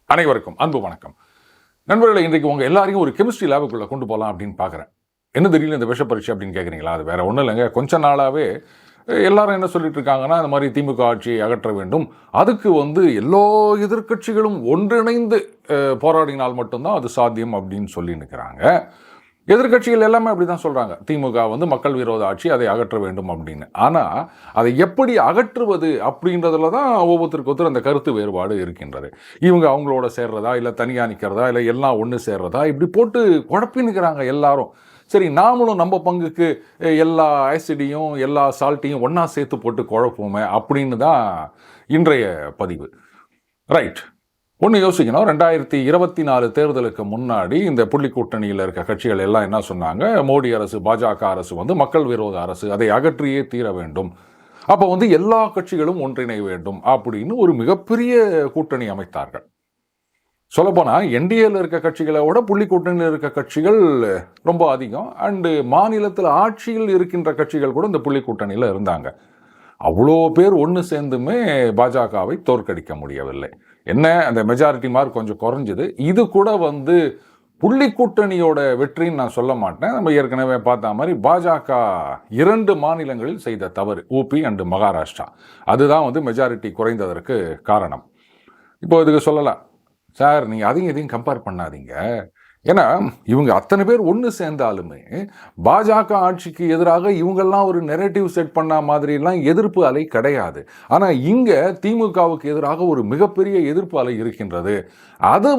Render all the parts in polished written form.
அனைவருக்கும் அன்பு வணக்கம் நண்பர்களை. இன்றைக்கு உங்கள் எல்லாரையும் ஒரு கெமிஸ்ட்ரி லேபுக்குள்ளே கொண்டு போகலாம் அப்படின்னு பார்க்குறேன். என்ன தெரியல இந்த விஷ பரீட்சை அப்படின்னு கேட்குறீங்களா? அது வேறு ஒன்றும் இல்லைங்க. கொஞ்ச நாளாகவே எல்லாரும் என்ன சொல்லிட்டு இருக்காங்கன்னா, இந்த மாதிரி திமுக ஆட்சியை அகற்ற வேண்டும், அதுக்கு எல்லா எதிர்க்கட்சிகளும் ஒன்றிணைந்து போராடினால் மட்டும்தான் அது சாத்தியம் அப்படின்னு சொல்லி நிற்கிறாங்க. எதிர்கட்சிகள் எல்லாமே அப்படி தான் சொல்கிறாங்க, திமுக மக்கள் விரோத ஆட்சி, அதை அகற்ற வேண்டும் அப்படின்னு. ஆனால் அதை எப்படி அகற்றுவது அப்படின்றதுல தான் ஒவ்வொருத்தருக்கு ஒருத்தர் அந்த கருத்து வேறுபாடு இருக்கின்றது. இவங்க அவங்களோட சேர்றதா, இல்லை தனியாக நிற்கிறதா, இல்லை எல்லாம் ஒன்று சேர்றதா, இப்படி போட்டு குழப்பி நிற்கிறாங்க எல்லாரும். சரி, நாமளும் நம்ம பங்குக்கு எல்லா ஆசிடையும் எல்லா சால்ட்டையும் ஒன்றா சேர்த்து போட்டு குழப்போமே அப்படின்னு தான் இன்றைய பதிவு. ரைட், ஒன்று யோசிக்கணும். 2024 தேர்தலுக்கு முன்னாடி இந்த புள்ளி கூட்டணியில் இருக்க கட்சிகள் எல்லாம் என்ன சொன்னாங்க? மோடி அரசு, பாஜக அரசு மக்கள் விரோத அரசு, அதை அகற்றியே தீர வேண்டும், அப்போ எல்லா கட்சிகளும் ஒன்றிணை வேண்டும் அப்படின்னு ஒரு மிகப்பெரிய கூட்டணி அமைத்தார்கள். சொல்லப்போனால் என்டிஏல இருக்க கட்சிகளை விட புள்ளி கூட்டணியில் இருக்க கட்சிகள் ரொம்ப அதிகம். அண்டு மாநிலத்தில் ஆட்சியில் இருக்கின்ற கட்சிகள் கூட இந்த புள்ளி கூட்டணியில் இருந்தாங்க. அவ்வளோ பேர் ஒன்று சேர்ந்துமே பாஜகவை தோற்கடிக்க முடியவில்லை. என்ன, அந்த மெஜாரிட்டி மார்க் கொஞ்சம் குறைஞ்சிது. இது கூட புள்ளி கூட்டணியோட வெற்றின்னு நான் சொல்ல மாட்டேன். நம்ம ஏற்கனவே பார்த்த மாதிரி பாஜக 2 மாநிலங்களில் செய்த தவறு, ஊபி அண்டு மகாராஷ்டிரா, அதுதான் மெஜாரிட்டி குறைந்ததற்கு காரணம். இப்போ இதுக்கு சொல்லலாம், சார் நீங்கள் அதையும் இதையும் கம்பேர் பண்ணாதீங்க, ஏன்னா இவங்க அத்தனை பேர் ஒன்று சேர்ந்தாலுமே பாஜக ஆட்சிக்கு எதிராக இவங்கெல்லாம் ஒரு நெரேட்டிவ் செட் பண்ண மாதிரிலாம் எதிர்ப்பு அலை கிடையாது. ஆனால் இங்கே திமுகவுக்கு எதிராக ஒரு மிகப்பெரிய எதிர்ப்பு அலை இருக்கின்றது. அதை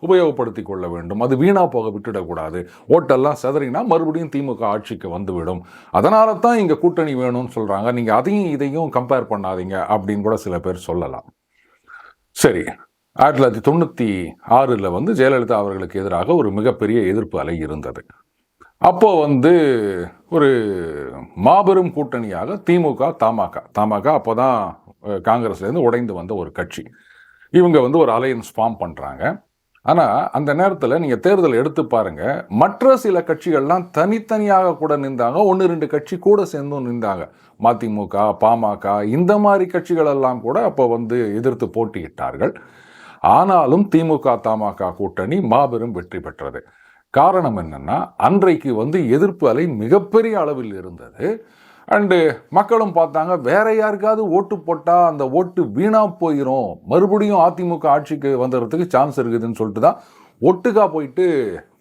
உபயோகப்படுத்தி கொள்ள வேண்டும், அது வீணாக போக விட்டுடக்கூடாது. ஓட்டெல்லாம் செதறினா மறுபடியும் திமுக ஆட்சிக்கு வந்துவிடும். அதனால தான் இங்கே கூட்டணி வேணும்னு சொல்கிறாங்க. நீங்கள் அதையும் இதையும் கம்பேர் பண்ணாதீங்க அப்படின்னு கூட சில பேர் சொல்லலாம். சரி, 1996 ஜெயலலிதா அவர்களுக்கு எதிராக ஒரு மிகப்பெரிய எதிர்ப்பு அலை இருந்தது. அப்போ ஒரு மாபெரும் கூட்டணியாக திமுக, தமாக அப்போ தான் காங்கிரஸ்லேருந்து உடைந்து வந்த ஒரு கட்சி. இவங்க ஒரு அலையன்ஸ் ஃபார்ம் பண்ணுறாங்க. ஆனால் அந்த நேரத்தில் நீங்கள் தேர்தல் எடுத்து பாருங்கள், மற்ற சில கட்சிகள்லாம் தனித்தனியாக கூட நின்றாங்க, 1-2 கட்சி கூட சேர்ந்தும் நின்றாங்க. மதிமுக, பாமக, இந்த மாதிரி கட்சிகளெல்லாம் கூட அப்போ எதிர்த்து போட்டியிட்டார்கள். ஆனாலும் திமுக, தமாக கூட்டணி மாபெரும் வெற்றி பெற்றது. காரணம் என்னன்னா, அன்றைக்கு எதிர்ப்பு அலை மிகப்பெரிய அளவில் இருந்தது. அண்டு மக்களும் பார்த்தாங்க, வேற யாருக்காவது ஓட்டு போட்டால் அந்த ஓட்டு வீணா போயிடும், மறுபடியும் அதிமுக ஆட்சிக்கு வந்துடுறதுக்கு சான்ஸ் இருக்குதுன்னு சொல்லிட்டு தான் ஒட்டுக்கா போயிட்டு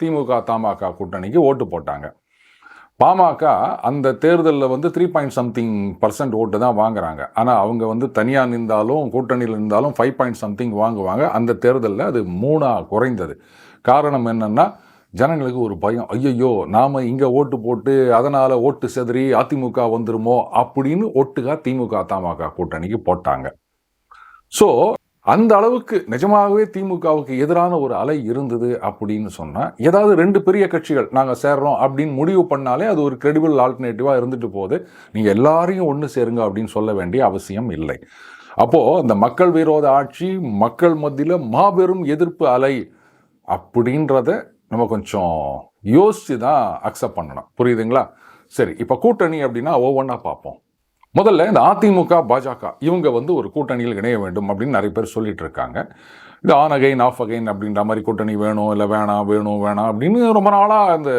திமுக, தமாக கூட்டணிக்கு ஓட்டு போட்டாங்க. பாமக அந்த தேர்தலில் 3.something% ஓட்டு தான் வாங்குறாங்க. ஆனால் அவங்க தனியாக நின்றாலும் கூட்டணியில் இருந்தாலும் 5.something வாங்குவாங்க. அந்த தேர்தலில் அது 3 குறைந்தது. காரணம் என்னன்னா, ஜனங்களுக்கு ஒரு பயம், ஐயோ நாம் இங்கே ஓட்டு போட்டு அதனால் ஓட்டு செதறி அதிமுக வந்துருமோ அப்படின்னு ஒட்டுக்கா திமுக, தமாக கூட்டணிக்கு போட்டாங்க. ஸோ அந்த அளவுக்கு நிஜமாகவே திமுகவுக்கு எதிரான ஒரு அலை இருந்தது அப்படின்னு சொன்னால், ஏதாவது 2 பெரிய கட்சிகள் நாங்கள் சேர்றோம் அப்படின்னு முடிவு பண்ணாலே அது ஒரு கிரெடிபிள் ஆல்டர்னேட்டிவாக இருந்துட்டு போகுது. நீங்கள் எல்லாரையும் ஒன்று சேருங்க அப்படின்னு சொல்ல வேண்டிய அவசியம் இல்லை. அப்போது இந்த மக்கள் விரோத ஆட்சி, மக்கள் மத்தியில் மாபெரும் எதிர்ப்பு அலை அப்படின்றத நம்ம கொஞ்சம் யோசித்து தான் அக்செப்ட் பண்ணணும். புரியுதுங்களா? சரி, இப்போ கூட்டணி அப்படின்னா ஒவ்வொன்றா பார்ப்போம். முதல்ல இந்த அதிமுக, பாஜக இவங்க ஒரு கூட்டணியில் இணைய வேண்டும் அப்படின்னு நிறைய பேர் சொல்லிட்டு இருக்காங்க. இது ஆன் அகைன் ஆஃப் அகைன் அப்படின்ற மாதிரி கூட்டணி வேணும், இல்லை வேணாம் அப்படின்னு ரொம்ப நாளாக அந்த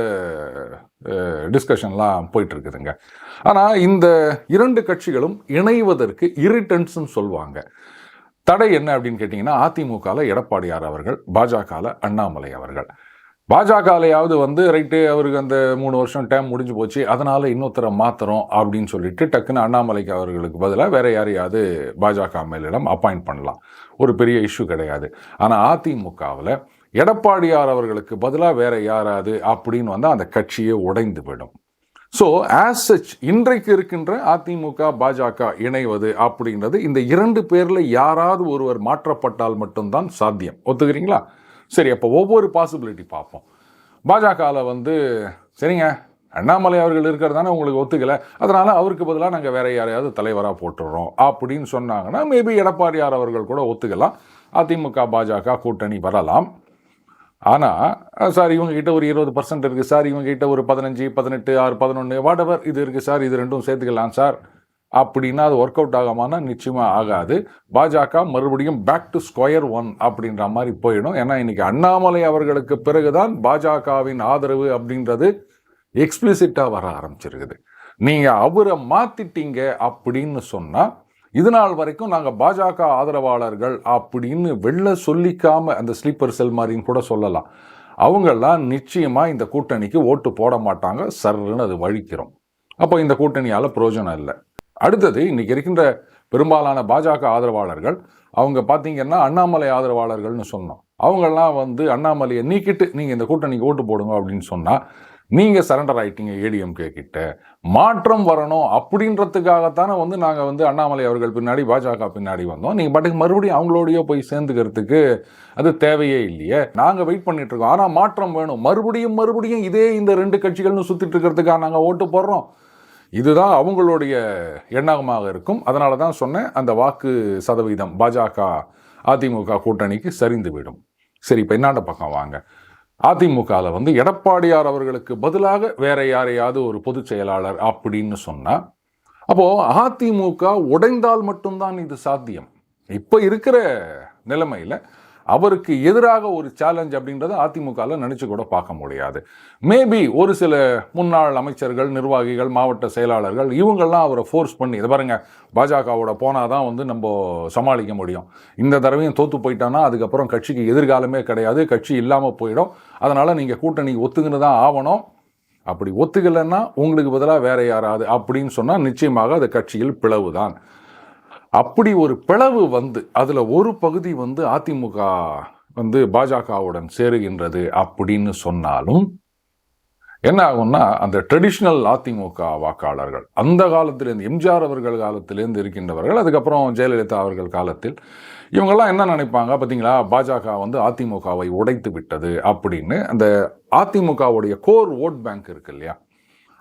டிஸ்கஷன்லாம் போயிட்டு இருக்குதுங்க. ஆனால் இந்த 2 கட்சிகளும் இணைவதற்கு இரிட்டன்ஸ்ன்னு சொல்லுவாங்க. தடை என்ன அப்படின்னு கேட்டிங்கன்னா, அதிமுகவில் எடப்பாடியார் அவர்கள், பாஜகவில் அண்ணாமலை அவர்கள். பாஜகலையாவது ரைட்டு, அவருக்கு அந்த 3 வருஷம் டேம் முடிஞ்சு போச்சு, அதனால் இன்னொருத்தரை மாற்றுறோம் அப்படின்னு சொல்லிட்டு டக்குன்னு அண்ணாமலைக்கு அவர்களுக்கு பதிலாக வேற யாரையாவது பாஜக மேலிடம் அப்பாயிண்ட் பண்ணலாம், ஒரு பெரிய இஷ்யூ கிடையாது. ஆனால் அதிமுகவில் எடப்பாடியார் அவர்களுக்கு பதிலாக வேற யாராவது அப்படின்னு அந்த கட்சியே உடைந்து விடும். ஸோ ஆஸ் சச் இன்றைக்கு இருக்கின்ற அதிமுக, பாஜக இணைவது அப்படின்றது இந்த 2 பேரில் யாராவது ஒருவர் மாற்றப்பட்டால் மட்டும்தான் சாத்தியம். ஒத்துக்கிறீங்களா? சரி, அப்போ ஒவ்வொரு பாசிபிலிட்டி பார்ப்போம். பாஜகவில் சரிங்க, அண்ணாமலை அவர்கள் இருக்கிறதானே உங்களுக்கு ஒத்துக்கலை, அதனால் அவருக்கு பதிலாக நாங்கள் வேற யாரையாவது தலைவராக போட்டுடுறோம் அப்படின்னு சொன்னாங்கன்னா மேபி எடப்பாடியார் அவர்கள் கூட ஒத்துக்கலாம், அதிமுக பாஜக கூட்டணி வரலாம். ஆனால் சார் இவங்ககிட்ட ஒரு 20% இருக்குது சார், இவங்ககிட்ட ஒரு 15, 18, 6, 11 வாட் எவர் இது இருக்குது சார், இது ரெண்டும் சேர்த்துக்கலாம் சார் அப்படின்னா அது ஒர்க் அவுட் ஆகாமனா நிச்சயமாக ஆகாது. பாஜக மறுபடியும் பேக் டு ஸ்கொயர் ஒன் அப்படின்ற மாதிரி போயிடும். ஏன்னா இன்னைக்கு அண்ணாமலை அவர்களுக்கு பிறகுதான் பாஜகவின் ஆதரவு அப்படின்றது எக்ஸ்பிளிசிட்டாக வர ஆரம்பிச்சிருக்குது. நீங்கள் அவரை மாற்றிட்டீங்க அப்படின்னு சொன்னால் இது நாள் வரைக்கும் நாங்கள் பாஜக ஆதரவாளர்கள் அப்படின்னு வெளில சொல்லிக்காம அந்த ஸ்லீப்பர் செல் மாதிரின்னு கூட சொல்லலாம். அவங்கெல்லாம் நிச்சயமாக இந்த கூட்டணிக்கு ஓட்டு போட மாட்டாங்க. சர்ன்னு அது வழிக்கிறோம். அப்போ இந்த கூட்டணியால் பிரயோஜனம் இல்லை. அடுத்தது இன்னைக்கு இருக்கின்ற பெரும்பாலான பாஜக ஆதரவாளர்கள் அவங்க பார்த்தீங்கன்னா அண்ணாமலை ஆதரவாளர்கள்னு சொன்னோம். அவங்கெல்லாம் அண்ணாமலையை நீக்கிட்டு நீங்கள் இந்த கூட்டணிக்கு ஓட்டு போடுங்க அப்படின்னு சொன்னால் நீங்கள் சரண்டர் ஆகிட்டீங்க ஏடிஎம்கே கிட்ட. மாற்றம் வரணும் அப்படின்றதுக்காகத்தானே நாங்கள் அண்ணாமலை அவர்கள் பின்னாடி பாஜக பின்னாடி வந்தோம். நீங்கள் பாட்டுக்கு மறுபடியும் அவங்களோடய போய் சேர்ந்துக்கிறதுக்கு அது தேவையே இல்லையே. நாங்கள் வெயிட் பண்ணிட்டு இருக்கோம். ஆனால் மாற்றம் வேணும். மறுபடியும் இதே இந்த 2 கட்சிகள்னு சுற்றிட்டு இருக்கிறதுக்காக நாங்கள் ஓட்டு போடுறோம். இதுதான் அவங்களுடைய எண்ணமாக இருக்கும். அதனால தான் சொன்னேன், அந்த வாக்கு சதவீதம் பாஜக அதிமுக கூட்டணிக்கு சரிந்து விடும். சரி, இப்போ என்னாண்ட பக்கம் வாங்க. அதிமுகவில் எடப்பாடியார் அவர்களுக்கு பதிலாக வேற யாரையாவது ஒரு பொதுச் செயலாளர் அப்படின்னு சொன்னால், அப்போது அதிமுக உடைந்தால் மட்டும்தான் இது சாத்தியம். இப்போ இருக்கிற நிலைமையில் அவருக்கு எதிராக ஒரு சேலஞ்ச் அப்படின்றத அதிமுகவில் நினச்சி கூட பார்க்க முடியாது. மேபி ஒரு சில முன்னாள் அமைச்சர்கள், நிர்வாகிகள், மாவட்ட செயலாளர்கள் இவங்கெல்லாம் அவரை ஃபோர்ஸ் பண்ணி, இதை பாருங்க பாஜகவோட போனால் தான் நம்ம சமாளிக்க முடியும், இந்த தடவையும் தோற்று போயிட்டான்னா அதுக்கப்புறம் கட்சிக்கு எதிர்காலமே கிடையாது, கட்சி இல்லாமல் போயிடும், அதனால் நீங்கள் கூட்டணி ஒத்துக்கின்னு தான் ஆகணும், அப்படி ஒத்துக்கலைன்னா உங்களுக்கு பதிலாக வேற யாராவது அப்படின்னு சொன்னால் நிச்சயமாக அது கட்சியில் பிளவு தான். அப்படி ஒரு பிளவு அதில் ஒரு பகுதி அதிமுக பாஜகவுடன் சேருகின்றது அப்படின்னு சொன்னாலும் என்ன ஆகும்னா, அந்த ட்ரெடிஷ்னல் அதிமுக வாக்காளர்கள் அந்த காலத்திலேருந்து எம்ஜிஆர் அவர்கள் காலத்திலேருந்து இருக்கின்றவர்கள், அதுக்கப்புறம் ஜெயலலிதா அவர்கள் காலத்தில் இவங்கெல்லாம் என்ன நினைப்பாங்க பார்த்தீங்களா, பாஜக அதிமுகவை உடைத்து விட்டது அப்படின்னு. அந்த அதிமுகவுடைய கோர் ஓட் பேங்க் இருக்கு இல்லையா,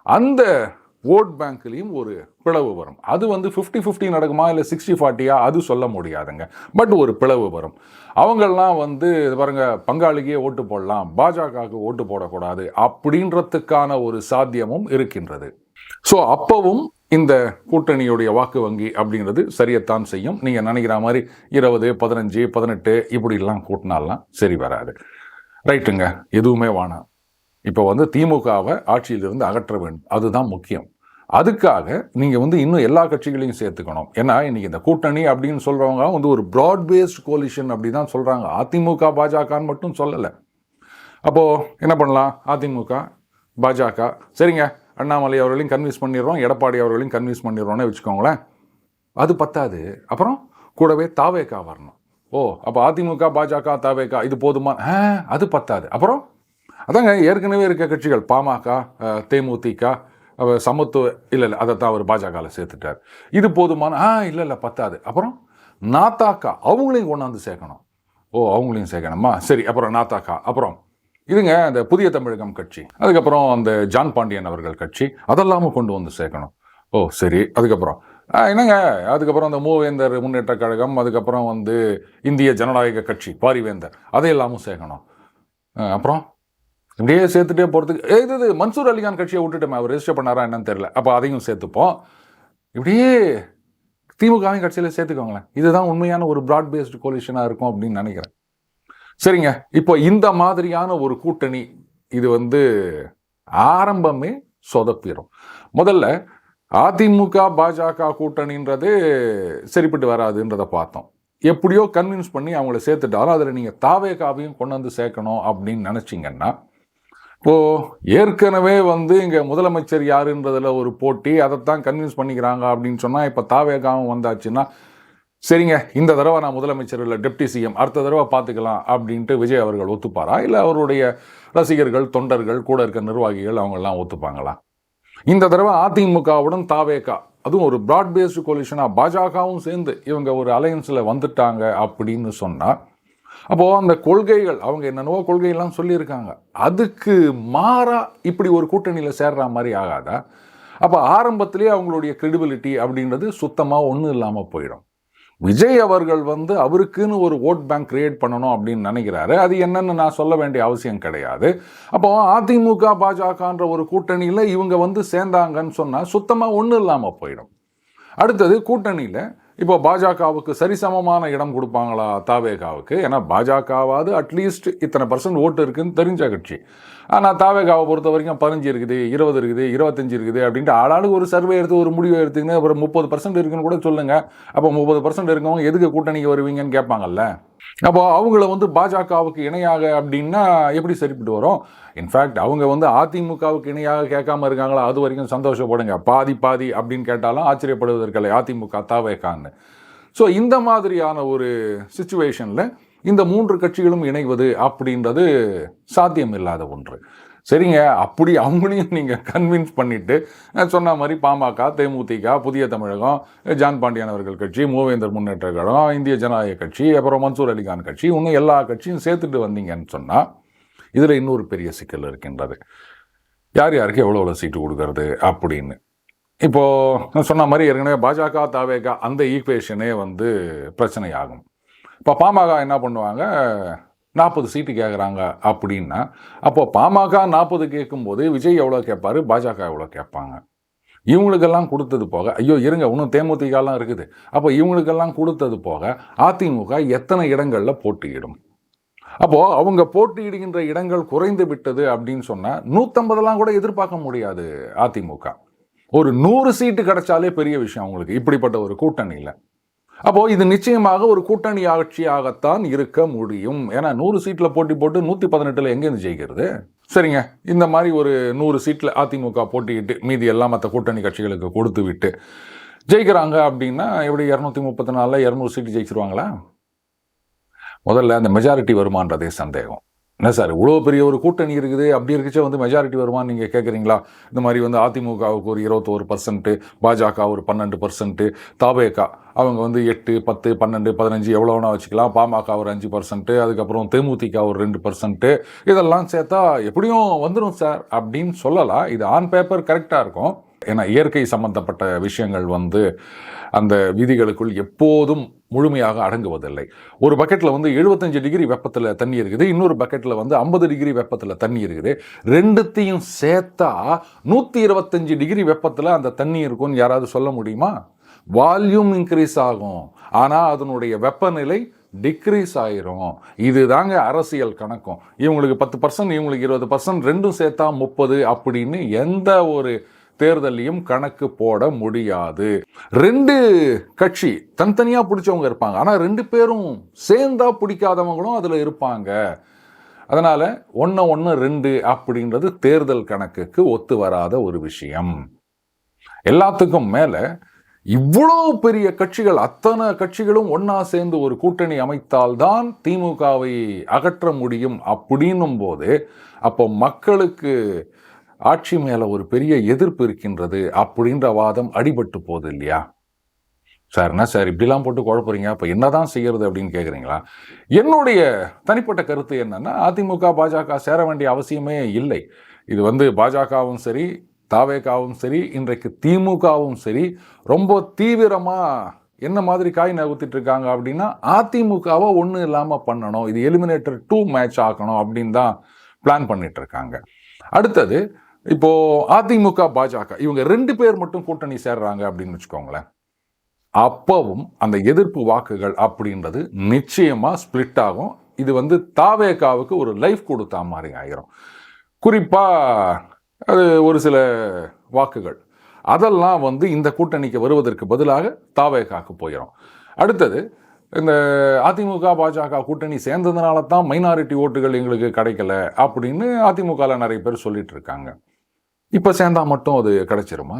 அந்த ஓட் பேங்க்லேயும் ஒரு பிளவு வரும். அது 50-50 நடக்குமா இல்லை 60-40 அது சொல்ல முடியாதுங்க. பட் ஒரு பிளவு வரும். அவங்கெல்லாம் பாருங்க பங்காளிக்கே ஓட்டு போடலாம், பாஜகவுக்கு ஓட்டு போடக்கூடாது அப்படின்றதுக்கான ஒரு சாத்தியமும் இருக்கின்றது. ஸோ அப்பவும் இந்த கூட்டணியுடைய வாக்கு வங்கி அப்படின்றது சரியத்தான் செய்யும். நீங்கள் நினைக்கிற மாதிரி 20, 15, 18 இப்படிலாம் கூட்டினாலாம் சரி வராது. ரைட்டுங்க, எதுவுமே வேணாம். இப்போ திமுகவை ஆட்சியிலிருந்து அகற்ற வேண்டும், அதுதான் முக்கியம். அதுக்காக நீங்கள் இன்னும் எல்லா கட்சிகளையும் சேர்த்துக்கணும். ஏன்னா இன்னைக்கு இந்த கூட்டணி அப்படின்னு சொல்கிறவங்க ஒரு ப்ராட் பேஸ்ட் கோலிஷன் அப்படி தான் சொல்கிறாங்க. அதிமுக பாஜகன்னு மட்டும் சொல்லலை. அப்போது என்ன பண்ணலாம், அதிமுக பாஜக சரிங்க, அண்ணாமலை அவர்களையும் கன்வின்ஸ் பண்ணிடுறோம், எடப்பாடி அவர்களையும் கன்வின்ஸ் பண்ணிடுறோன்னு வச்சுக்கோங்களேன். அது பத்தாது, அப்புறம் கூடவே தாவேகா வரணும். அப்போ அதிமுக பாஜக தாவேகா இது போதுமா? அது பத்தாது. அப்புறம் அதாங்க ஏற்கனவே இருக்க கட்சிகள் பாமக, தேமுதிக, சமத்துவ இல்லை அதைத்தான் அவர் பாஜகவில் சேர்த்துட்டார். இது போதுமான? இல்லை பத்தாது. அப்புறம் நாத்தாக்கா அவங்களையும் கொண்டாந்து சேர்க்கணும். அவங்களையும் சேர்க்கணுமா? சரி, அப்புறம் நாத்தாக்கா, அப்புறம் இதுங்க அந்த புதிய தமிழகம் கட்சி, அதுக்கப்புறம் அந்த ஜான் பாண்டியன் அவர்கள் கட்சி, அதெல்லாமும் கொண்டு வந்து சேர்க்கணும். சரி, அதுக்கப்புறம் என்னங்க, அதுக்கப்புறம் அந்த மூவேந்தர் முன்னேற்ற கழகம், அதுக்கப்புறம் இந்திய ஜனநாயக கட்சி பாரிவேந்தர், அதையெல்லாமும் சேர்க்கணும். அப்புறம் இப்படியே சேர்த்துட்டே போகிறதுக்கு இது மன்சூர் அலிகான் கட்சியை விட்டுட்டோமே, அவர் ரெஜிஸ்டர் பண்ணாரா என்னன்னு தெரியல, அப்போ அதையும் சேர்த்துப்போம். இப்படியே திமுகவையும் கட்சியில் சேர்த்துக்கோங்களேன். இதுதான் உண்மையான ஒரு ப்ராட் பேஸ்டு கோலிஷனாக இருக்கும் அப்படின்னு நினைக்கிறேன். சரிங்க, இப்போ இந்த மாதிரியான ஒரு கூட்டணி இது ஆரம்பமே சொதப்பிடும். முதல்ல அதிமுக பாஜக கூட்டணின்றது சரிப்பட்டு வராதுன்றதை பார்த்தோம். எப்படியோ கன்வின்ஸ் பண்ணி அவங்கள சேர்த்துட்டாலும் அதில் நீங்கள் தாவேகாவையும் கொண்டு வந்து சேர்க்கணும் அப்படின்னு நினச்சிங்கன்னா, இப்போது ஏற்கனவே இங்கே முதலமைச்சர் யாருன்றதில் ஒரு போட்டி, அதைத்தான் கன்வின்ஸ் பண்ணிக்கிறாங்க அப்படின்னு சொன்னால், இப்போ தாவேகாவும் வந்தாச்சுன்னா சரிங்க இந்த தடவை நான் முதலமைச்சர் இல்லை டெப்டி சிஎம், அடுத்த தடவை பார்த்துக்கலாம் அப்படின்ட்டு விஜய் அவர்கள் ஒத்துப்பாரா? இல்லை அவருடைய ரசிகர்கள், தொண்டர்கள், கூட இருக்க நிர்வாகிகள் அவங்கெல்லாம் ஒத்துப்பாங்களா? இந்த தடவை அதிமுகவுடன் தாவேகா, அதுவும் ஒரு ப்ராட் பேஸ்டு கோலிஷனாக பாஜகவும் சேர்ந்து இவங்க ஒரு அலையன்ஸில் வந்துட்டாங்க அப்படின்னு சொன்னால், அப்போது அந்த கொள்கைகள் அவங்க என்னென்னவோ கொள்கையெல்லாம் சொல்லியிருக்காங்க, அதுக்கு மாறாக இப்படி ஒரு கூட்டணியில் சேர்ற மாதிரி ஆகாதா? அப்போ ஆரம்பத்திலே அவங்களுடைய கிரெடிபிலிட்டி அப்படின்றது சுத்தமாக ஒன்றும் இல்லாமல் போயிடும். விஜய் அவர்கள் அவருக்குன்னு ஒரு ஓட் பேங்க் கிரியேட் பண்ணணும் அப்படின்னு நினைக்கிறாரு. அது என்னன்னு நான் சொல்ல வேண்டிய அவசியம் கிடையாது. அப்போ அதிமுக பாஜகன்ற ஒரு கூட்டணியில் இவங்க சேர்ந்தாங்கன்னு சொன்னால் சுத்தமாக ஒன்றும் இல்லாமல் போயிடும். அடுத்தது கூட்டணியில் இப்போ பாஜகவுக்கு சரிசமமான இடம் கொடுப்பாங்களா தாவேகாவுக்கு? ஏன்னா பாஜகவாவது அட்லீஸ்ட் இத்தனை % ஓட்டு இருக்குன்னு தெரிஞ்ச கட்சி. ஆனால் தாவேகாவை பொறுத்த வரைக்கும் 15 இருக்குது, 20 இருக்குது, 25 இருக்குது அப்படின்ட்டு ஆளாளுக்கு ஒரு சர்வே எடுத்து ஒரு முடிவை எடுத்துக்கின்னு அப்புறம் 30% இருக்குன்னு கூட சொல்லுங்கள். அப்போ 30% இருக்கவங்க எதுக்கு கூட்டணிக்கு வருவீங்கன்னு கேட்பாங்கல்ல. அப்போ அவங்கள பாஜகவுக்கு இணையாக அப்படின்னா எப்படி சரிப்பட்டு வரும்? இன்ஃபேக்ட் அவங்க அதிமுகவுக்கு இணையாக கேட்காம இருக்காங்களா, அது வரைக்கும் சந்தோஷப்படுங்க. பாதி அப்படின்னு கேட்டாலும் ஆச்சரியப்படுவதற்கில்லை அதிமுக தாவேகான்னு. ஸோ இந்த மாதிரியான ஒரு சிச்சுவேஷனில் இந்த 3 கட்சிகளும் இணைவது அப்படின்றது சாத்தியம் இல்லாத ஒன்று. சரிங்க, அப்படி அவங்களையும் நீங்கள் கன்வின்ஸ் பண்ணிவிட்டு சொன்ன மாதிரி பாமக, தேமுதிக, புதிய தமிழகம், ஜான் பாண்டியன் அவர்கள் கட்சி, மூவேந்தர் முன்னேற்ற கழகம், இந்திய ஜனநாயக கட்சி, அப்புறம் மன்சூர் அலிகான் கட்சி, இன்னும் எல்லா கட்சியும் சேர்த்துட்டு வந்தீங்கன்னு சொன்னால் இதில் இன்னொரு பெரிய சிக்கல் இருக்கின்றது. யார் யாருக்கு எவ்வளோ சீட்டு கொடுக்கறது அப்படின்னு. இப்போது நான் சொன்ன மாதிரி ஏற்கனவே பாஜக தாவேகா அந்த ஈக்குவேஷனே பிரச்சனை ஆகும். இப்போ பாமக என்ன பண்ணுவாங்க, 40 சீட்டு கேட்குறாங்க அப்படின்னா, அப்போ பாமக 40 கேட்கும்போது விஜய் எவ்வளோ கேட்பாரு, பாஜக எவ்வளோ கேட்பாங்க? இவங்களுக்கெல்லாம் கொடுத்தது போக, ஐயோ இருங்க இன்னும் தேமுதிகலாம் இருக்குது, அப்போ இவங்களுக்கெல்லாம் கொடுத்தது போக அதிமுக எத்தனை இடங்களில் போட்டியிடும்? அப்போது அவங்க போட்டியிடுகின்ற இடங்கள் குறைந்து விட்டது அப்படின்னு சொன்னால் 150 கூட எதிர்பார்க்க முடியாது அதிமுக. ஒரு 100 சீட்டு கிடைச்சாலே பெரிய விஷயம் அவங்களுக்கு இப்படிப்பட்ட ஒரு கூட்டணியில். அப்போது இது நிச்சயமாக ஒரு கூட்டணி ஆட்சியாகத்தான் இருக்க முடியும். ஏன்னா 100 சீட்டில் போட்டி போட்டு 118 எங்கேருந்து ஜெயிக்கிறது? சரிங்க, இந்த மாதிரி ஒரு 100 சீட்டில் அதிமுக போட்டிக்கிட்டு மீதி எல்லாம் மற்ற கூட்டணி கட்சிகளுக்கு கொடுத்து விட்டு ஜெயிக்கிறாங்க அப்படின்னா எப்படி 234 200 சீட்டு ஜெயிச்சிருவாங்களா? முதல்ல அந்த மெஜாரிட்டி வருமானதே சந்தேகம். என்ன சார் இவ்வளோ பெரிய ஒரு கூட்டணி இருக்குது, அப்படி இருக்குச்சே மெஜாரிட்டி வருமானு நீங்கள் கேட்குறீங்களா? இந்த மாதிரி அதிமுகவுக்கு ஒரு 21%, பாஜக ஒரு 12%, தாவேகா அவங்க 8, 10, 12, 15 எவ்வளோ வேணா வச்சுக்கலாம், பாமக ஒரு 5%, அதுக்கப்புறம் தேமுதிக ஒரு 2%, இதெல்லாம் சேர்த்தா எப்படியும் வந்துடும் சார் அப்படின்னு சொல்லலாம். இது ஆன் பேப்பர் கரெக்டாக இருக்கும். ஏன்னா இயற்கை சம்பந்தப்பட்ட விஷயங்கள் அந்த விதிகளுக்குள் எப்போதும் முழுமையாக அடங்குவதில்லை. ஒரு பக்கெட்டில் 75 டிகிரி வெப்பத்தில் தண்ணி இருக்குது, இன்னொரு பக்கெட்டில் 50 டிகிரி வெப்பத்தில் தண்ணி இருக்குது. ரெண்டுத்தையும் சேர்த்தா 125 டிகிரி வெப்பத்தில் அந்த தண்ணி இருக்கும்னு யாராவது சொல்ல முடியுமா? வால்யூம் இன்க்ரீஸ் ஆகும், ஆனால் அதனுடைய வெப்பநிலை டிக்ரீஸ் ஆயிரும். இதுதாங்க அரசியல் கணக்கும். இவங்களுக்கு 10%, இவங்களுக்கு 20%, ரெண்டும் சேர்த்தா 30 அப்படின்னு எந்த ஒரு தேர்தலையும் கணக்கு போட முடியாது. 2 கட்சி தனித்தனியா பிடிச்சவங்க இருப்பாங்க, ஆனால் 2 பேரும் சேர்ந்தா பிடிக்காதவங்களும் அதில் இருப்பாங்க. அதனால 1-1-2 அப்படின்றது தேர்தல் கணக்குக்கு ஒத்து வராத ஒரு விஷயம். எல்லாத்துக்கும் மேல இவ்வளோ பெரிய கட்சிகள், அத்தனை கட்சிகளும் ஒன்னா சேர்ந்து ஒரு கூட்டணி அமைத்தால்தான் திமுகவை அகற்ற முடியும் அப்படின்னும் போது அப்போ மக்களுக்கு ஆட்சி மேல ஒரு பெரிய எதிர்ப்பு இருக்கின்றது அப்படின்ற வாதம் அடிபட்டு போகுது இல்லையா? சார் என்ன சார் இப்படிலாம் போட்டு குழப்பறீங்க, அப்போ என்னதான் செய்யறது அப்படின்னு கேட்குறீங்களா? என்னுடைய தனிப்பட்ட கருத்து என்னன்னா, அதிமுக பாஜக சேர வேண்டிய அவசியமே இல்லை. இது பாஜகவும் சரி, தாவேகாவும் சரி, இன்றைக்கு திமுகவும் சரி ரொம்ப தீவிரமா என்ன மாதிரி காய் நகர்த்திட்டு இருக்காங்க அப்படின்னா, அதிமுகவை ஒன்றும் இல்லாமல் பண்ணணும், இது எலிமினேட்டர் 2 மேட்ச் ஆக்கணும் அப்படின்னு தான் பிளான் பண்ணிட்டு இருக்காங்க. அடுத்தது இப்போ அதிமுக பாஜக இவங்க 2 பேர் மட்டும் கூட்டணி சேர்றாங்க அப்படின்னு வச்சுக்கோங்களேன், அப்பவும் அந்த எதிர்ப்பு வாக்குகள் அப்படின்றது நிச்சயமா ஸ்பிளிட் ஆகும். இது தாவேகாவுக்கு ஒரு லைஃப் கொடுத்தா மாதிரி ஆயிரும். குறிப்பா அது ஒரு சில வாக்குகள் அதெல்லாம் இந்த கூட்டணிக்கு வருவதற்கு பதிலாக தாவேகாவுக்கு போயிடும். அடுத்தது இந்த அதிமுக பாஜக கூட்டணி சேர்ந்ததுனால தான் மைனாரிட்டி ஓட்டுகள் எங்களுக்கு கிடைக்கல அப்படின்னு அதிமுகவில் நிறைய பேர் சொல்லிட்டு இருக்காங்க. இப்போ சேர்ந்தா மட்டும் அது கிடைச்சிருமா?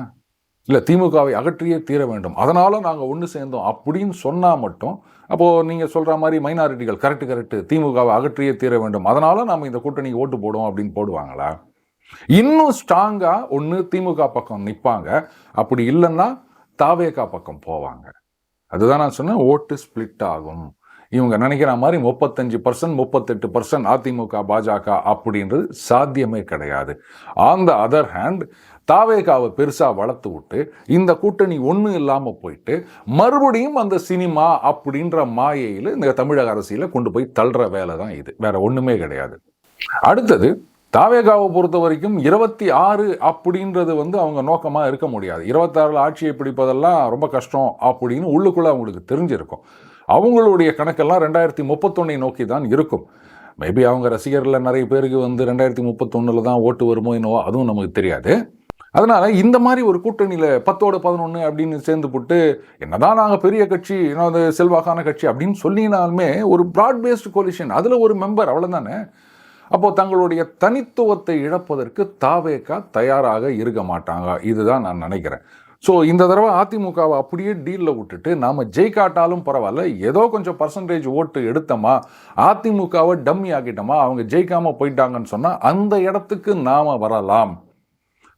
இல்லை திமுகவை அகற்றியே தீர வேண்டும், அதனால நாங்கள் ஒன்று சேர்ந்தோம் அப்படின்னு சொன்னால் மட்டும், அப்போது நீங்கள் சொல்கிற மாதிரி மைனாரிட்டிகள் கரெக்டு திமுகவை அகற்றியே தீர வேண்டும், அதனால நாம் இந்த கூட்டணிக்கு ஓட்டு போடுவோம் அப்படின்னு போடுவாங்களா? இன்னும் ஸ்ட்ராங்காக ஒன்று திமுக பக்கம் நிற்பாங்க, அப்படி இல்லைன்னா தாவேகா பக்கம் போவாங்க. அதுதான் நான் சொன்னேன், ஓட்டு ஸ்பிளிட் ஆகும். இவங்க நினைக்கிற மாதிரி 35%, 38% அதிமுக பாஜக அப்படின்றது சாத்தியமே கிடையாது. ஆன் த அதர் ஹேண்ட் தாவேகாவை பெருசா வளர்த்து விட்டு இந்த கூட்டணி ஒன்றும் இல்லாமல் போயிட்டு மறுபடியும் அந்த சினிமா அப்படின்ற மாயையில் இந்த தமிழக அரசியலை கொண்டு போய் தள்ளுற வேலை தான் இது, வேற ஒன்றுமே கிடையாது. அடுத்தது தாவேகாவை பொறுத்த வரைக்கும் 26 அப்படின்றது அவங்க நோக்கமாக இருக்க முடியாது. 26 ஆட்சியை பிடிப்பதெல்லாம் ரொம்ப கஷ்டம் அப்படின்னு உள்ளுக்குள்ளே அவங்களுக்கு தெரிஞ்சிருக்கும். அவங்களுடைய கணக்கெல்லாம் 2031 நோக்கி தான் இருக்கும். மேபி அவங்க ரசிகர்களில் நிறைய பேருக்கு 2031 தான் ஓட்டு வருமோ என்னவோ அதுவும் நமக்கு தெரியாது. அதனால இந்த மாதிரி ஒரு கூட்டணியில் 10ஓட 11 அப்படின்னு சேர்ந்து போட்டு என்னதான் நாங்கள் பெரிய கட்சி, அது செல்வாக்கான கட்சி அப்படின்னு சொல்லினாலுமே ஒரு ப்ராட் பேஸ்டு கோலிஷன், அதில் ஒரு மெம்பர் அவ்வளோதானே. அப்போது தங்களுடைய தனித்துவத்தை இழப்பதற்கு தாவேகா தயாராக இருக்க மாட்டாங்க. இதுதான் நான் நினைக்கிறேன். ஸோ இந்த தடவை அதிமுகவை அப்படியே டீலில் விட்டுட்டு நாம் ஜெயிக்காட்டாலும் பரவாயில்ல, ஏதோ கொஞ்சம் பர்சன்டேஜ் ஓட்டு எடுத்தோமா, அதிமுகவை டம்மி ஆக்கிட்டோமா, அவங்க ஜெயிக்காமல் போயிட்டாங்கன்னு சொன்னால் அந்த இடத்துக்கு நாம் வரலாம்.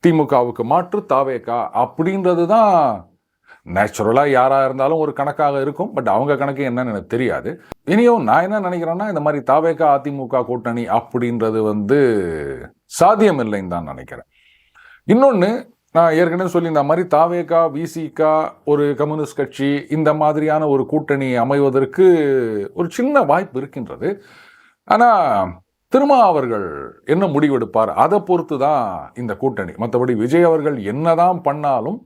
திமுகவுக்கு மாற்று தாவேகா அப்படின்றது தான் நேச்சுரலாக யாராக இருந்தாலும் ஒரு கணக்காக இருக்கும். பட் அவங்க கணக்கு என்னன்னு எனக்கு தெரியாது. இனியும் நான் என்ன நினைக்கிறேன்னா, இந்த மாதிரி தாவேகா அதிமுக கூட்டணி அப்படின்றது சாத்தியம் இல்லைன்னு தான் நினைக்கிறேன். இன்னொன்று, நான் ஏற்கனவே சொல்லியிருந்த மாதிரி தாவேகா, விசிகா, ஒரு கம்யூனிஸ்ட் கட்சி, இந்த மாதிரியான ஒரு கூட்டணி அமைவதற்கு ஒரு சின்ன வாய்ப்பு இருக்கின்றது. ஆனால் திருமா அவர்கள் என்ன முடிவெடுப்பார் அதை பொறுத்து தான் இந்த கூட்டணி. மற்றபடி விஜய் அவர்கள் என்னதான் பண்ணாலும்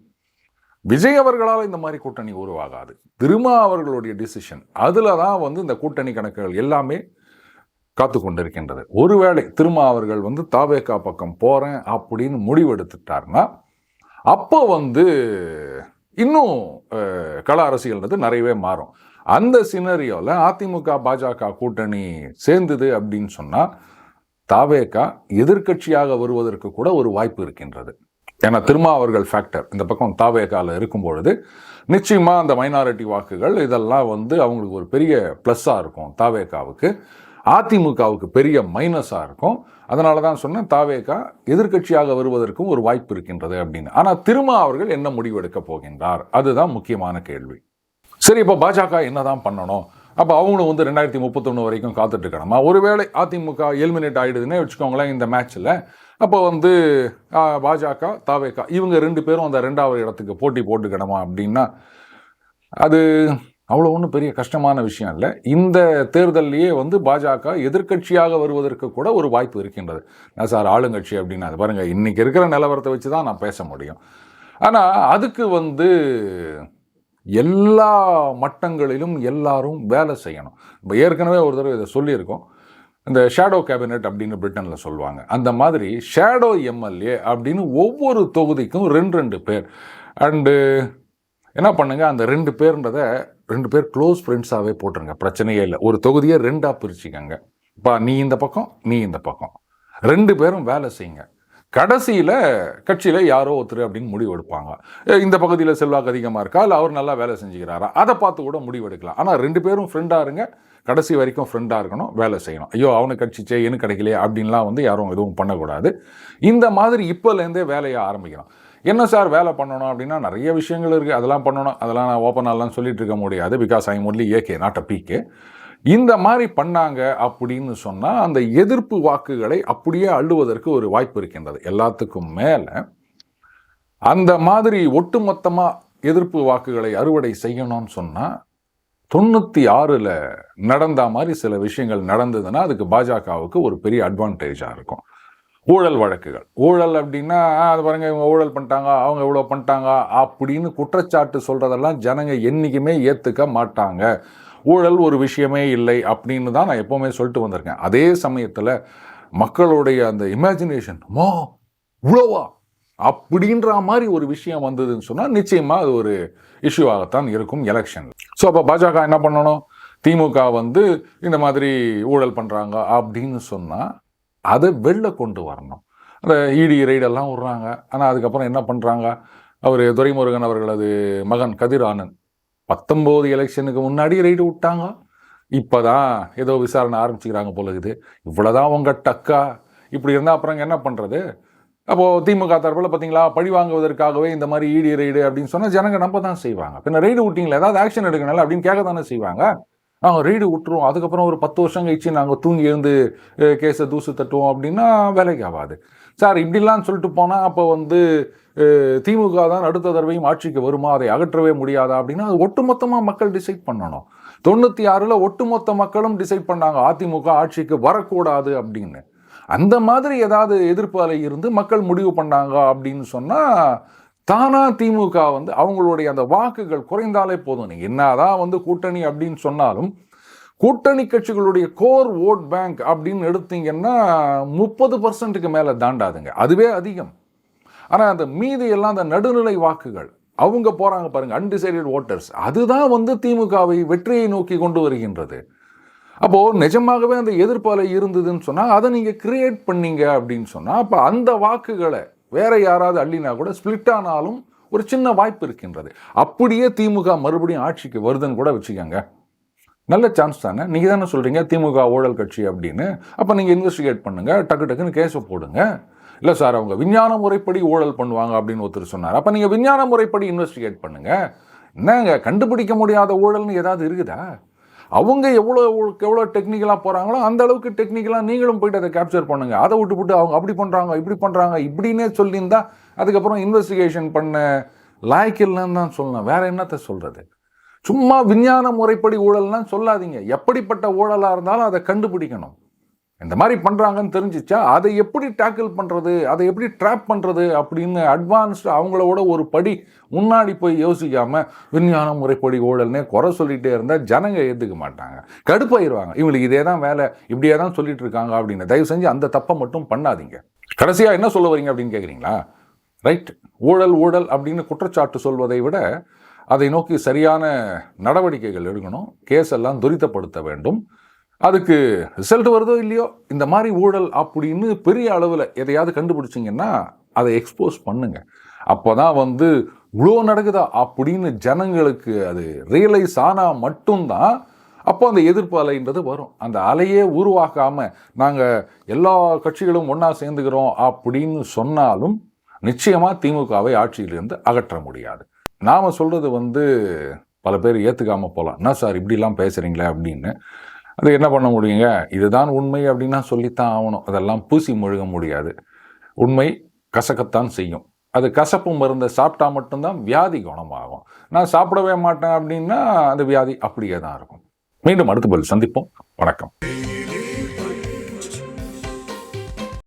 விஜய் அவர்களால் இந்த மாதிரி கூட்டணி உருவாகாது. திருமா அவர்களுடைய டிசிஷன், அதில் தான் இந்த கூட்டணி கணக்குகள் எல்லாமே காத்து கொண்டிருக்கின்றது. ஒருவேளை திருமா அவர்கள் தாவேகா பக்கம் போகிறேன் அப்படின்னு முடிவெடுத்துட்டார்னா அப்போ இன்னும் கள அரசியல்ன்றது நிறையவே மாறும். அந்த சினரியோவில் அதிமுக பாஜக கூட்டணி சேர்ந்தது அப்படின்னு சொன்னால் தாவேகா எதிர்கட்சியாக வருவதற்கு கூட ஒரு வாய்ப்பு இருக்கின்றது. ஏன்னா திருமா அவர்கள் ஃபேக்டர் இந்த பக்கம் தாவேகாவில் இருக்கும் பொழுது நிச்சயமாக அந்த மைனாரிட்டி வாக்குகள் இதெல்லாம் அவங்களுக்கு ஒரு பெரிய ப்ளஸ்ஸாக இருக்கும். தாவேகாவுக்கு, அதிமுகவுக்கு பெரிய மைனஸாக இருக்கும். அதனால தான் சொன்னேன் தாவேகா எதிர்கட்சியாக வருவதற்கும் ஒரு வாய்ப்பு இருக்கின்றது அப்படின்னு. ஆனால் திருமா அவர்கள் என்ன முடிவெடுக்க போகின்றார், அதுதான் முக்கியமான கேள்வி. சரி, இப்போ பாஜக என்னதான் பண்ணணும்? அப்போ அவங்களும் 2031 வரைக்கும் காத்துட்டு இருக்கணுமா? ஒருவேளை அதிமுக எலிமினேட் ஆகிடுதுன்னே வச்சுக்கோங்களேன் இந்த மேட்ச்சில். அப்போ பாஜக, தாவேகா இவங்க 2 பேரும் அந்த 2வது இடத்துக்கு போட்டி போட்டுக்கணுமா அப்படின்னா அது அவ்வளோ ஒன்றும் பெரிய கஷ்டமான விஷயம் இல்லை. இந்த தேர்தல்லையே பாஜக எதிர்கட்சியாக வருவதற்கு கூட ஒரு வாய்ப்பு இருக்கின்றது. நான் சார் ஆளுங்கட்சி அப்படின்னா அது பாருங்கள், இன்றைக்கி இருக்கிற நிலவரத்தை வச்சு தான் நான் பேச முடியும். ஆனால் அதுக்கு எல்லா மட்டங்களிலும் எல்லாரும் வேலை செய்யணும். இப்போ ஏற்கனவே ஒரு தடவை இதை சொல்லியிருக்கோம், இந்த ஷேடோ கேபினெட் அப்படின்னு பிரிட்டனில் சொல்லுவாங்க. அந்த மாதிரி ஷேடோ எம்எல்ஏ அப்படின்னு ஒவ்வொரு தொகுதிக்கும் 2 பேர். அண்டு என்ன பண்ணுங்க, அந்த 2 பேர்ன்றதை 2 பேர் க்ளோஸ் ஃப்ரெண்ட்ஸாகவே போட்டுருங்க, பிரச்சனையே இல்லை. ஒரு தொகுதியை 2ஆக பிரிச்சுக்கங்க. இப்போ நீ இந்த பக்கம், நீ இந்த பக்கம், 2 பேரும் வேலை செய்யுங்க. கடைசியில் கட்சியில் யாரோ ஒருத்தர் அப்படின்னு முடிவு எடுப்பாங்க. இந்த பகுதியில் செல்வாக்கு அதிகமாக இருக்கா, இல்லை அவர் நல்லா வேலை செஞ்சுக்கிறாரா, அதை பார்த்து கூட முடிவு எடுக்கலாம். ஆனால் 2 பேரும் ஃப்ரெண்டாக இருங்க, கடைசி வரைக்கும் ஃப்ரெண்டாக இருக்கணும், வேலை செய்யணும். ஐயோ அவனுக்கு கட்சிச்சே எனக்கு கிடைக்கலையே அப்படின்லாம் யாரும் எதுவும் பண்ணக்கூடாது. இந்த மாதிரி இப்போலேருந்தே வேலையை ஆரம்பிக்கணும். என்ன சார் வேலை பண்ணணும் அப்படின்னா நிறைய விஷயங்கள் இருக்குது, அதெல்லாம் பண்ணணும். அதெல்லாம் நான் ஓப்பனாலாம் சொல்லிட்டு இருக்க முடியாது. Because I am only AK, not a PK. இந்த மாதிரி பண்ணாங்க அப்படின்னு சொன்னால் அந்த எதிர்ப்பு வாக்குகளை அப்படியே அள்ளுவதற்கு ஒரு வாய்ப்பு இருக்கின்றது. எல்லாத்துக்கும் மேலே அந்த மாதிரி ஒட்டுமொத்தமாக எதிர்ப்பு வாக்குகளை அறுவடை செய்யணும்னு சொன்னால் 96 நடந்த மாதிரி சில விஷயங்கள் நடந்ததுன்னா அதுக்கு பாஜகவுக்கு ஒரு பெரிய அட்வான்டேஜாக இருக்கும். ஊழல் வழக்குகள், ஊழல் அப்படின்னா அது பாருங்க இவங்க ஊழல் பண்ணிட்டாங்க, அவங்க இவ்வளோ பண்ணிட்டாங்க அப்படின்னு குற்றச்சாட்டு சொல்கிறதெல்லாம் ஜனங்க என்றைக்குமே ஏற்றுக்க மாட்டாங்க. ஊழல் ஒரு விஷயமே இல்லை அப்படின்னு தான் நான் எப்போவுமே சொல்லிட்டு வந்திருக்கேன். அதே சமயத்தில் மக்களுடைய அந்த இமேஜினேஷன் இவ்வளோவா அப்படின்ற மாதிரி ஒரு விஷயம் வந்ததுன்னு சொன்னால் நிச்சயமாக அது ஒரு இஷ்யூவாகத்தான் இருக்கும் எலெக்ஷனில். ஸோ அப்போ பாஜக என்ன பண்ணணும், திமுக இந்த மாதிரி ஊழல் பண்ணுறாங்க அப்படின்னு சொன்னால் அதை வெளில கொண்டு வரணும். அந்த இடி ரெய்டெல்லாம் விட்றாங்க. ஆனால் அதுக்கப்புறம் என்ன பண்ணுறாங்க, அவர் துரைமுருகன் அவர்களது மகன் கதிர் ஆனந்த் 19 எலெக்ஷனுக்கு முன்னாடி ரெய்டு விட்டாங்க. இப்போ தான் ஏதோ விசாரணை ஆரம்பிச்சுக்கிறாங்க போல இருக்குது. இவ்வளோதான் உங்கள் டக்கா இப்படி இருந்தால் அப்புறம் என்ன பண்ணுறது? அப்போது திமுக தரப்பில் பார்த்தீங்களா பழி வாங்குவதற்காகவே இந்த மாதிரி இடி ரெய்டு அப்படின்னு சொன்னால் ஜனங்க நம்ப தான் செய்வாங்க. பின்ன ரெய்டு விட்டிங்களா, ஏதாவது ஆக்ஷன் எடுக்கணும் அப்படின்னு கேட்க தானே செய்வாங்க. நாங்கள் ரெய்டு விட்டுருவோம், அதுக்கப்புறம் ஒரு 10 வருஷம் கழிச்சு நாங்கள் தூங்கி இருந்து கேஸை தூசு தட்டுவோம் அப்படின்னா வேலைக்கு ஆகாது சார். இப்படிலாம் சொல்லிட்டு போனால் அப்போ திமுக தான் அடுத்த தடவையும் ஆட்சிக்கு வருமா, அதை அகற்றவே முடியாதா அப்படின்னா அது ஒட்டுமொத்தமாக மக்கள் டிசைட் பண்ணணும். 96 ஒட்டுமொத்த மக்களும் டிசைட் பண்ணாங்க அதிமுக ஆட்சிக்கு வரக்கூடாது அப்படின்னு. அந்த மாதிரி ஏதாவது எதிர்ப்பு அலை இருந்து மக்கள் முடிவு பண்ணாங்க அப்படின்னு சொன்னால் தானா திமுக வந்து அவங்களுடைய அந்த வாக்குகள் குறைந்தாலே போதும். நீங்கள் என்னதான் வந்து கூட்டணி அப்படின்னு சொன்னாலும் கூட்டணி கட்சிகளுடைய கோர் ஓட் பேங்க் அப்படின்னு எடுத்தீங்கன்னா 30% மேலே தாண்டாதுங்க. அதுவே அதிகம். ஆனால் அந்த மீதி எல்லாம் அந்த நடுநிலை வாக்குகள் அவங்க போகிறாங்க பாருங்கள், அன்டிசைடட் ஓட்டர்ஸ், அதுதான் வந்து திமுகவை வெற்றியை நோக்கி கொண்டு வருகின்றது. அப்போது நிஜமாகவே அந்த எதிர்ப்பாலை இருந்ததுன்னு சொன்னால் அதை நீங்கள் கிரியேட் பண்ணீங்க அப்படின்னு சொன்னால் அப்போ அந்த வாக்குகளை வேற யாராவது அள்ளினா கூட ஸ்பிளிட் ஆனாலும் ஒரு சின்ன வாய்ப்பு இருக்கின்றது. அப்படியே திமுக மறுபடியும் ஆட்சிக்கு வருதுன்னு கூட வச்சுக்கோங்க, நல்ல சான்ஸ் தானே. நீங்கள் தானே சொல்கிறீங்க திமுக ஊழல் கட்சி அப்படின்னு. அப்போ நீங்கள் இன்வெஸ்டிகேட் பண்ணுங்கள், டக்கு டக்குன்னு கேஸை போடுங்க. இல்லை சார் அவங்க விஞ்ஞான முறைப்படி ஊழல் பண்ணுவாங்க அப்படின்னு ஒருத்தர் சொன்னார். அப்போ நீங்கள் விஞ்ஞான முறைப்படி இன்வெஸ்டிகேட் பண்ணுங்கள். என்னங்க கண்டுபிடிக்க முடியாத ஊழல்னு ஏதாவது இருக்குதா? அவங்க எவ்வளோ டெக்னிக்கலாக போகிறாங்களோ அந்த அளவுக்கு டெக்னிக்கலாக நீங்களும் போயிட்டு அதை கேப்சர் பண்ணுங்கள். அதை விட்டு அவங்க அப்படி பண்ணுறாங்க இப்படி பண்ணுறாங்க இப்படின்னே சொல்லியிருந்தா அதுக்கப்புறம் இன்வெஸ்டிகேஷன் பண்ண லாய்க்கு இல்லைன்னு தான் சொல்லணும். வேற என்னத்தை சொல்கிறது? சும்மா விஞ்ஞான முறைப்படி ஊழல்னால் சொல்லாதீங்க. எப்படிப்பட்ட ஊழலாக இருந்தாலும் அதை கண்டுபிடிக்கணும். இந்த மாதிரி பண்ணுறாங்கன்னு தெரிஞ்சிச்சா அதை எப்படி டேக்கிள் பண்ணுறது, அதை எப்படி ட்ராப் பண்ணுறது அப்படின்னு அட்வான்ஸ்டு அவங்களோட ஒரு படி முன்னாடி போய் யோசிக்காமல் விஞ்ஞான முறைப்படி ஊழல்னே குறை சொல்லிகிட்டே இருந்தால் ஜனங்க ஏற்றுக்க மாட்டாங்க, கடுப்பாயிருவாங்க. இவங்களுக்கு இதே தான் வேலை, இப்படியே தான் சொல்லிட்டு இருக்காங்க அப்படின்னு. தயவு செஞ்சு அந்த தப்பை மட்டும் பண்ணாதீங்க. கடைசியாக என்ன சொல்ல வரீங்க அப்படின்னு கேட்குறீங்களா? ரைட், ஊழல் ஊழல் அப்படின்னு குற்றச்சாட்டு சொல்வதை விட அதை நோக்கி சரியான நடவடிக்கைகள் எடுக்கணும். கேஸ் எல்லாம் துரிதப்படுத்த வேண்டும். அதுக்கு ரிசல்ட் வருதோ இல்லையோ இந்த மாதிரி ஊழல் அப்படின்னு பெரிய அளவில் எதையாவது கண்டுபிடிச்சிங்கன்னா அதை எக்ஸ்போஸ் பண்ணுங்க. அப்போ தான் வந்து இவ்வளோ நடக்குதா அப்படின்னு ஜனங்களுக்கு அது ரியலைஸ் ஆனால் மட்டும்தான் அப்போ அந்த எதிர்ப்பு அலைன்றது வரும். அந்த அலையே உருவாக்காமல் நாங்கள் எல்லா கட்சிகளும் ஒன்றா சேர்ந்துக்கிறோம் அப்படின்னு சொன்னாலும் நிச்சயமாக திமுகவை ஆட்சியிலிருந்து அகற்ற முடியாது. நாம் சொல்கிறது வந்து பல பேர் ஏற்றுக்காமல் போகலாம். என்ன சார் இப்படிலாம் பேசுகிறீங்களே அப்படின்னு. அது என்ன பண்ண முடியுங்க? இதுதான் உண்மை அப்படின்னா சொல்லித்தான் ஆகணும். அதெல்லாம் பூசி முழுக முடியாது. உண்மை கசக்கத்தான் செய்யும். அது கசப்பு மருந்தை சாப்பிட்டா மட்டும்தான் வியாதி குணமாகும். நான் சாப்பிடவே மாட்டேன் அப்படின்னா அந்த வியாதி அப்படியே தான் இருக்கும். மீண்டும் அடுத்த பதில் சந்திப்போம். வணக்கம்.